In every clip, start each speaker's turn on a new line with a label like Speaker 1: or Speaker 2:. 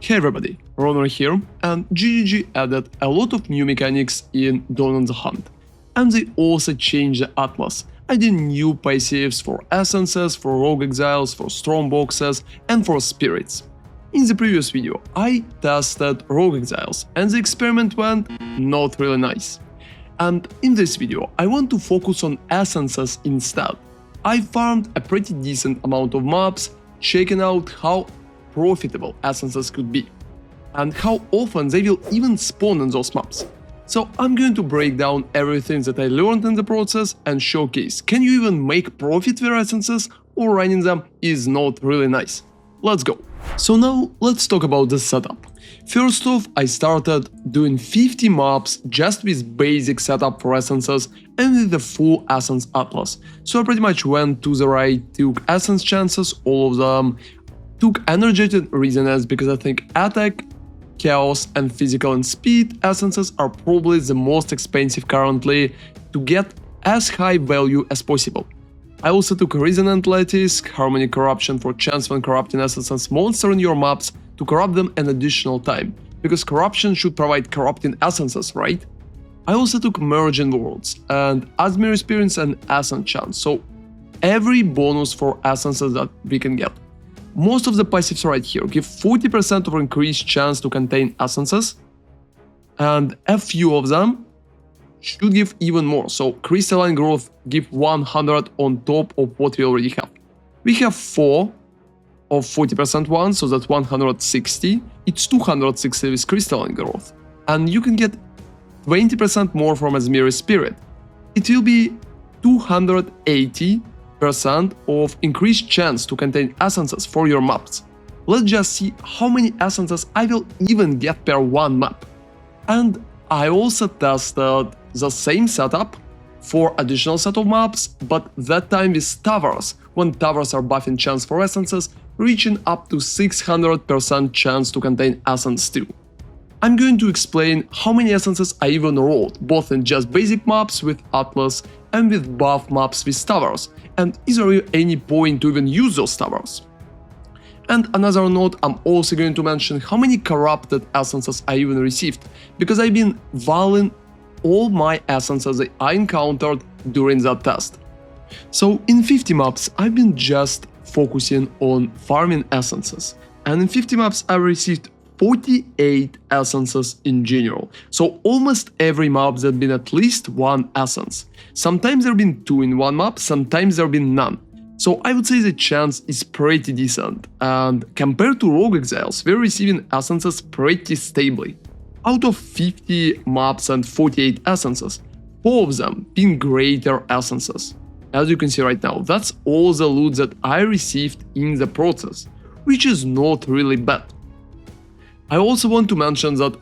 Speaker 1: Hey everybody, ronarray here, and GGG added a lot of new mechanics in Dawn on the Hunt. And they also changed the Atlas, adding new passives for essences, for rogue exiles, for strong boxes, and for spirits. In the previous video, I tested rogue exiles, and the experiment went not really nice. And in this video, I want to focus on essences instead. I farmed a pretty decent amount of mobs, checking out how profitable essences could be, and how often they will even spawn in those maps. So I'm going to break down everything that I learned in the process and showcase, can you even make profit with essences, or running them is not really nice. Let's go. So now let's talk about the setup. First off, I started doing 50 mobs just with basic setup for essences and with the full essence atlas. So I pretty much went to the right, took essence chances, all of them, took energetic resonance because I think attack, chaos and physical and speed essences are probably the most expensive currently to get as high value as possible. I also took resonant lattice, harmony corruption for chance when corrupting essences monster in your maps to corrupt them an additional time, because corruption should provide corrupting essences, right? I also took merging worlds and Asmir experience and essence chance, so every bonus for essences that we can get. Most of the passives right here give 40% of increased chance to contain essences, and a few of them should give even more, so crystalline growth give 100 on top of what we already have. We have 4 of 40% ones, so that's 160, it's 260 with crystalline growth, and you can get 20% more from Asmir Spirit. It will be 280% of increased chance to contain essences for your maps. Let's just see how many essences I will even get per one map. And I also tested the same setup for additional set of maps, but that time with towers, when towers are buffing chance for essences, reaching up to 600% chance to contain essence too. I'm going to explain how many essences I even rolled, both in just basic maps with Atlas and with buff maps with towers, and is there any point to even use those towers? And another note, I'm also going to mention how many corrupted essences I even received, because I've been valing all my essences that I encountered during that test. So in 50 maps, I've been just focusing on farming essences, and in 50 maps I received 48 essences in general, so almost every map there's been at least one essence. Sometimes there have been 2 in one map, sometimes there have been none. So I would say the chance is pretty decent, and compared to rogue exiles, we're receiving essences pretty stably. Out of 50 maps and 48 essences, 4 of them being greater essences. As you can see right now, that's all the loot that I received in the process, which is not really bad. I also want to mention that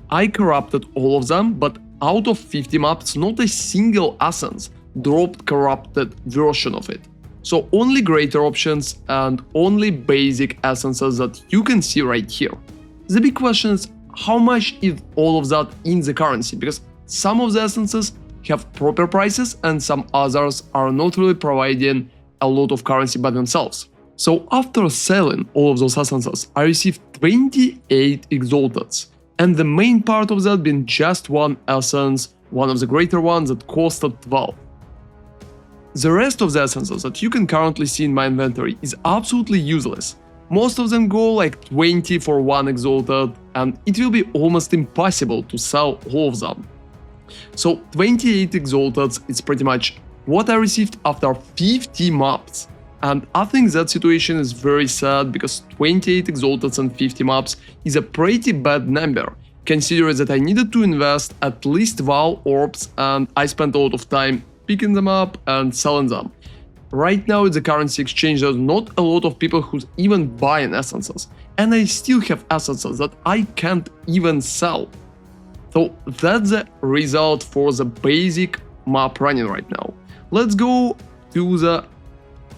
Speaker 1: I corrupted all of them, but out of 50 maps, not a single essence dropped corrupted version of it. So only greater options and only basic essences that you can see right here. The big question is, how much is all of that in the currency? Because some of the essences have proper prices and some others are not really providing a lot of currency by themselves. So after selling all of those essences, I received 28 exalteds, and the main part of that being just one essence, one of the greater ones that costed 12. The rest of the essences that you can currently see in my inventory is absolutely useless. Most of them go like 20 for one exalted, and it will be almost impossible to sell all of them. So 28 exalteds is pretty much what I received after 50 maps. And I think that situation is very sad, because 28 exalteds and 50 maps is a pretty bad number, considering that I needed to invest at least Val orbs, and I spent a lot of time picking them up and selling them. Right now in the currency exchange there's not a lot of people who's even buying essences, and I still have essences that I can't even sell. So that's the result for the basic map running right now. Let's go to the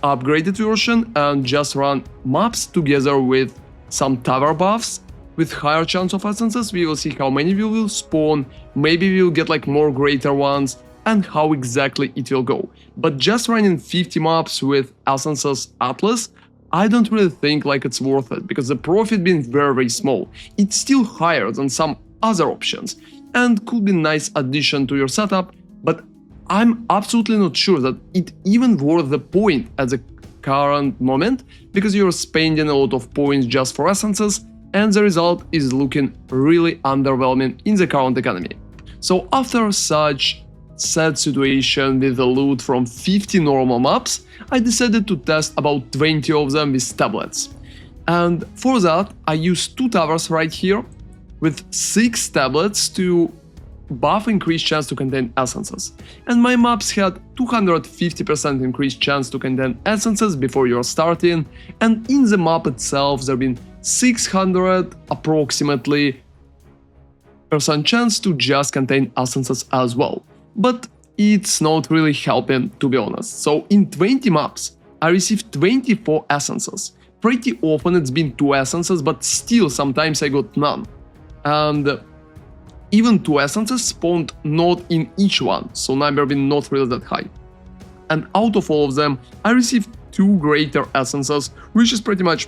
Speaker 1: upgraded version and just run maps together with some tower buffs with higher chance of essences. We will see how many we will spawn, maybe we'll get like more greater ones, and how exactly it will go. But just running 50 maps with essences Atlas I don't really think like it's worth it, because the profit being very small. It's still higher than some other options and could be a nice addition to your setup, but I'm absolutely not sure that it even worth the point at the current moment, because you're spending a lot of points just for essences, and the result is looking really underwhelming in the current economy. So after such sad situation with the loot from 50 normal maps, I decided to test about 20 of them with tablets. And for that, I used 2 towers right here with 6 tablets to buff increased chance to contain essences. And my maps had 250% increased chance to contain essences before you're starting, and in the map itself there been 600 approximately % chance to just contain essences as well. But it's not really helping, to be honest. So in 20 maps, I received 24 essences. Pretty often it's been 2 essences, but still sometimes I got none. And even 2 essences spawned not in each one, so number been not really that high. And out of all of them, I received 2 greater essences, which is pretty much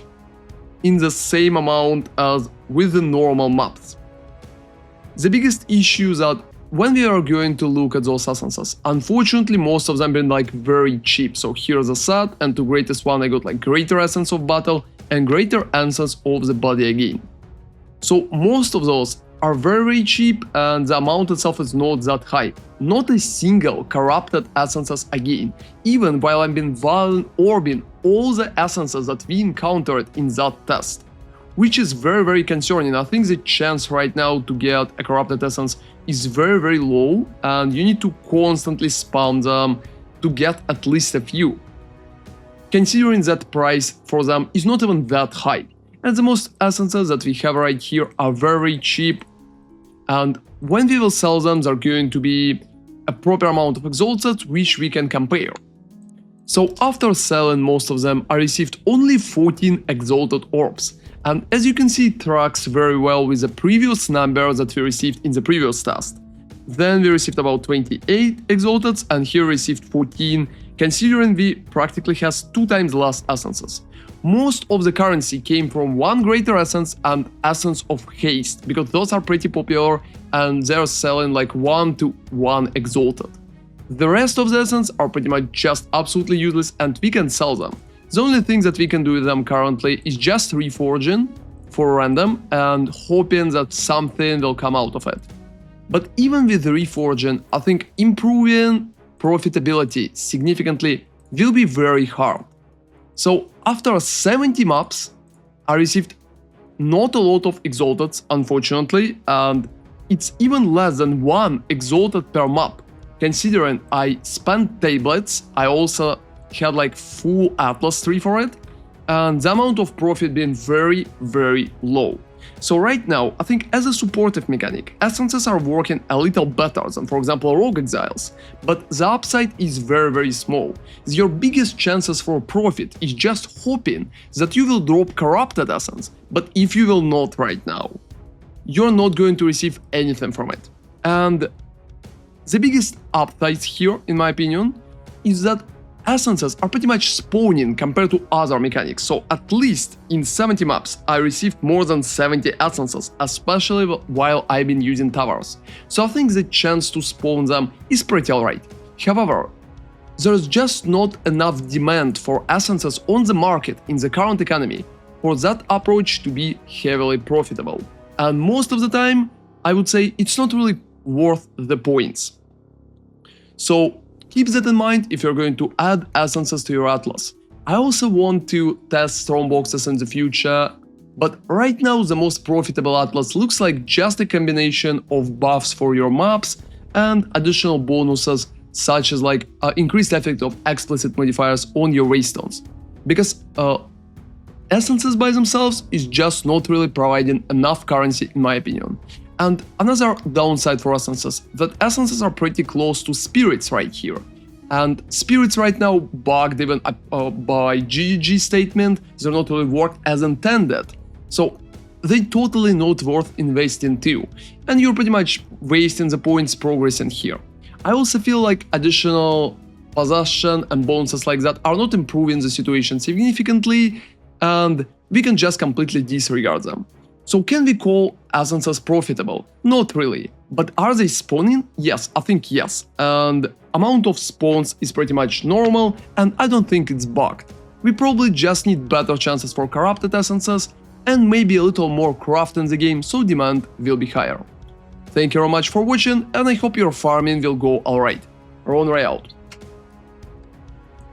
Speaker 1: in the same amount as with the normal maps. The biggest issue is that when we are going to look at those essences, unfortunately most of them been like very cheap. So here's a set, and to greatest one I got like greater essence of battle and greater essence of the body again. So most of those are very cheap, and the amount itself is not that high. Not a single corrupted essences again, even while I've been orbing all the essences that we encountered in that test. Which is very concerning. I think the chance right now to get a corrupted essence is very low, and you need to constantly spam them to get at least a few. Considering that price for them is not even that high. And the most essences that we have right here are very cheap, and when we will sell them, there are going to be a proper amount of exalted which we can compare. So after selling most of them, I received only 14 exalted orbs, and as you can see, it tracks very well with the previous number that we received in the previous test. Then we received about 28 exalteds, and here we received 14, considering we practically has 2 times less essences. Most of the currency came from 1 greater essence and essence of haste, because those are pretty popular and they're selling like 1 to 1 exalted. The rest of the essence are pretty much just absolutely useless, and we can sell them. The only thing that we can do with them currently is just reforging for random and hoping that something will come out of it. But even with reforging, I think improving profitability significantly will be very hard. So after 70 maps, I received not a lot of exalteds, unfortunately, and it's even less than 1 exalted per map. Considering I spent tablets, I also had like full Atlas tree for it, and the amount of profit being very low. So right now, I think as a supportive mechanic, essences are working a little better than, for example, Rogue Exiles, but the upside is very small. Your biggest chances for profit is just hoping that you will drop corrupted essence, but if you will not right now, you're not going to receive anything from it. And the biggest upside here, in my opinion, is that essences are pretty much spawning compared to other mechanics, so at least in 70 maps I received more than 70 essences, especially while I've been using towers, so I think the chance to spawn them is pretty alright. However, there's just not enough demand for essences on the market in the current economy for that approach to be heavily profitable, and most of the time I would say it's not really worth the points. So keep that in mind if you're going to add essences to your Atlas. I also want to test strongboxes in the future, but right now the most profitable Atlas looks like just a combination of buffs for your maps and additional bonuses such as like increased effect of explicit modifiers on your waystones. Because essences by themselves is just not really providing enough currency in my opinion. And another downside for essences, that essences are pretty close to spirits right here. And spirits right now bugged even by GG statement, they're not really worked as intended. So they totally not worth investing too. And you're pretty much wasting the points progressing here. I also feel like additional possession and bonuses like that are not improving the situation significantly, and we can just completely disregard them. So can we call essences profitable? Not really. But are they spawning? Yes, I think yes. And amount of spawns is pretty much normal, and I don't think it's bugged. We probably just need better chances for corrupted essences, and maybe a little more craft in the game, so demand will be higher. Thank you very much for watching, and I hope your farming will go alright. ronarray out.